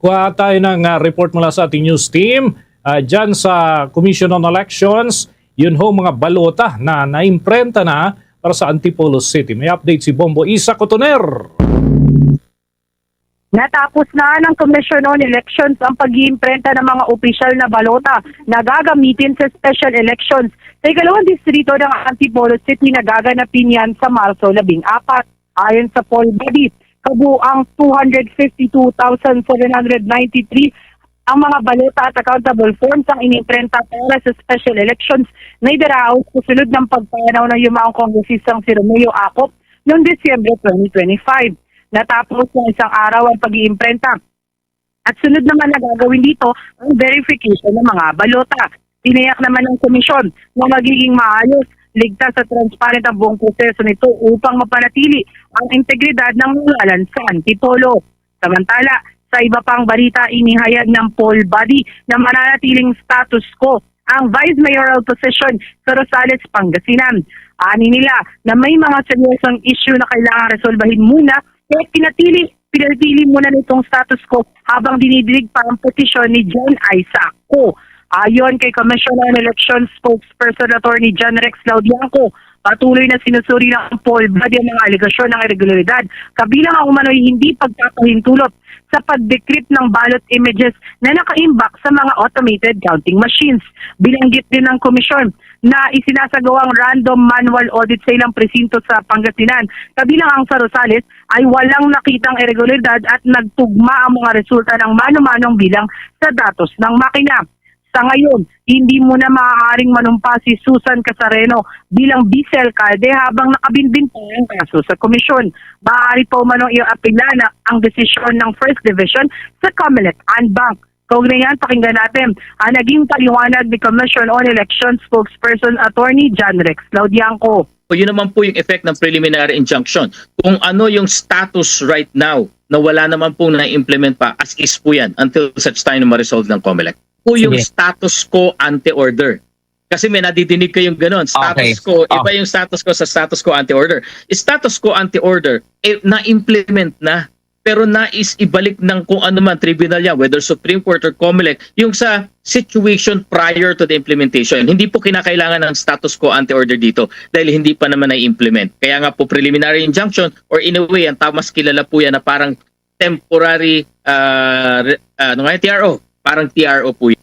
Kuha tayo ng report mula sa ating news team. Diyan sa Commission on Elections, yun ho mga balota na naimprenta na para sa Antipolo City. May update si Bombo Isa Cotoner. Natapos na ng Commission on Elections ang pag-iimprenta ng mga opisyal na balota na gagamitin sa special elections sa ikalawang distrito ng Antipolo City na gaganapin yan sa Marso 14. Ayon sa poll body, kabuang 252,793 ang mga balota at accountable forms ang inimprenta para sa special elections na idaraos susunod ng pagpanaw ng yumaong kongresistang si Romeo Acop noong Disyembre 2025. Natapos ng isang araw ang pag-iimprenta. At sunod naman na gagawin dito ang verification ng mga balota. Tiniyak naman ng komisyon na magiging maayos, ligtas at transparent ang buong proseso nito upang mapanatili ang integridad ng ngalan sa Antipolo. Samantala, sa iba pang balita, inihayag ng poll body na mananatiling status quo ang vice mayoral position sa Rosales, Pangasinan. Ani nila na may mga seryosong issue na kailangan resolbahin muna kaya pinatili muna nitong status quo habang dinidinig pa ang petisyon ni John Isaac Co. Ayon kay Commission on Elections spokesperson Attorney John Rex Laudianco, patuloy na sinusuri ng poll body ang mga alegasyon ng irregularidad, kabilang ang umano'y hindi pagpapahintulot sa pag-decrypt ng ballot images na nakaimbak sa mga automated counting machines. Binanggit din ng komisyon na isinasagawang random manual audit sa ilang presinto sa Pangasinan, kabilang ang sa Rosales ay walang nakitang irregularidad at nagtugma ang mga resulta ng mano-manong bilang sa datos ng makina. Sa ngayon, hindi muna maaaring manumpa si Susan Casareno bilang vice-alcalde habang nakabinbin pa ang kaso sa komisyon. Maaari pa umanong i-apela ang desisyon ng First Division sa Comelec and Bank. Kaugnay yan, pakinggan natin ang naging paliwanag ni Commission on Elections spokesperson Attorney John Rex Laudianco. Yun naman po yung effect ng preliminary injunction. Kung ano yung status right now na wala naman pong na-implement pa, as is po yan until such time na ma-resolve ng Comelec. Po yung status quo ante-order. Kasi may nadidinig kayong gano'n. Status quo, iba yung status quo sa status quo ante-order. Status quo ante-order, na-implement na. Pero nais ibalik ng kung ano man tribunal yan, whether Supreme Court or Comelec, yung sa situation prior to the implementation. Hindi po kinakailangan ng status quo ante-order dito dahil hindi pa naman na-implement. Kaya nga po preliminary injunction or in a way, ang tamas kilala po yan na parang temporary TRO. Parang TRO po yun.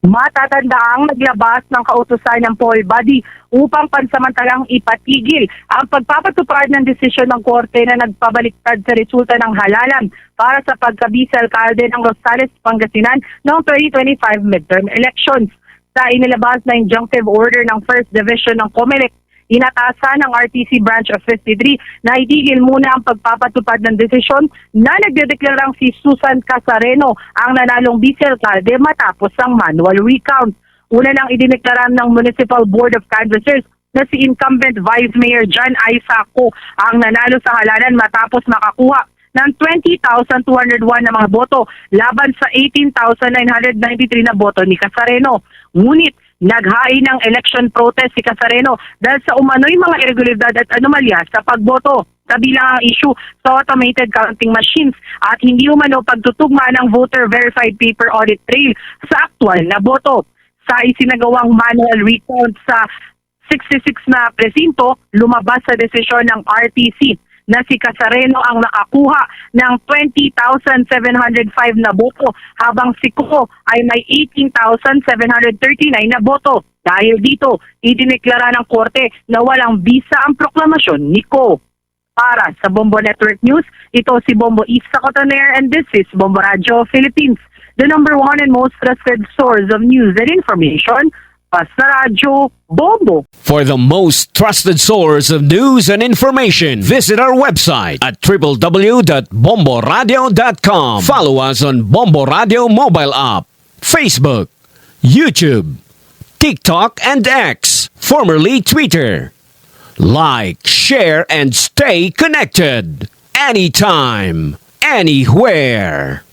Matatandaang naglabas ng kautusan ng poll body upang pansamantalang ipatigil ang pagpapatupad ng desisyon ng korte na nagpabaliktad sa resulta ng halalan para sa pagka-vice-alcalde ng Rosales, Pangasinan noong 2025 midterm elections. Sa inilabas na injunctive order ng First Division ng Comelec, inatasan ng RTC Branch of 53 na itigil muna ang pagpapatupad ng desisyon na nagdedeklarang si Susan Casareno ang nanalong vice-alcalde matapos ang manual recount. Una nang idineklara ng Municipal Board of Canvassers na si incumbent Vice Mayor John Isaac Co ang nanalo sa halalan matapos makakuha ng 20,201 na mga boto laban sa 18,993 na boto ni Casareno. Ngunit naghain ng election protest si Casareno dahil sa umano'y mga irregularidad at anomalya sa pagboto. Kabilang ang issue sa automated counting machines at hindi umano pagtutugma ng voter verified paper audit trail sa aktual na boto. Sa isinagawang manual recount sa 66 na presinto, lumabas sa desisyon ng RTC na si Casareno ang nakakuha ng 20,705 na boto habang si Coco ay may 18,739 na boto. Dahil dito, idineklara ng korte na walang bisa ang proklamasyon ni Co. Para sa Bombo Network News, ito si Bombo Isa Cotoner and this is Bombo Radio Philippines, the number one and most trusted source of news and information. Basta Radio Bombo. For the most trusted source of news and information, visit our website at www.bomboradio.com. Follow us on Bombo Radio mobile app, Facebook, YouTube, TikTok, and X, formerly Twitter. Like, share, and stay connected. Anytime, anywhere.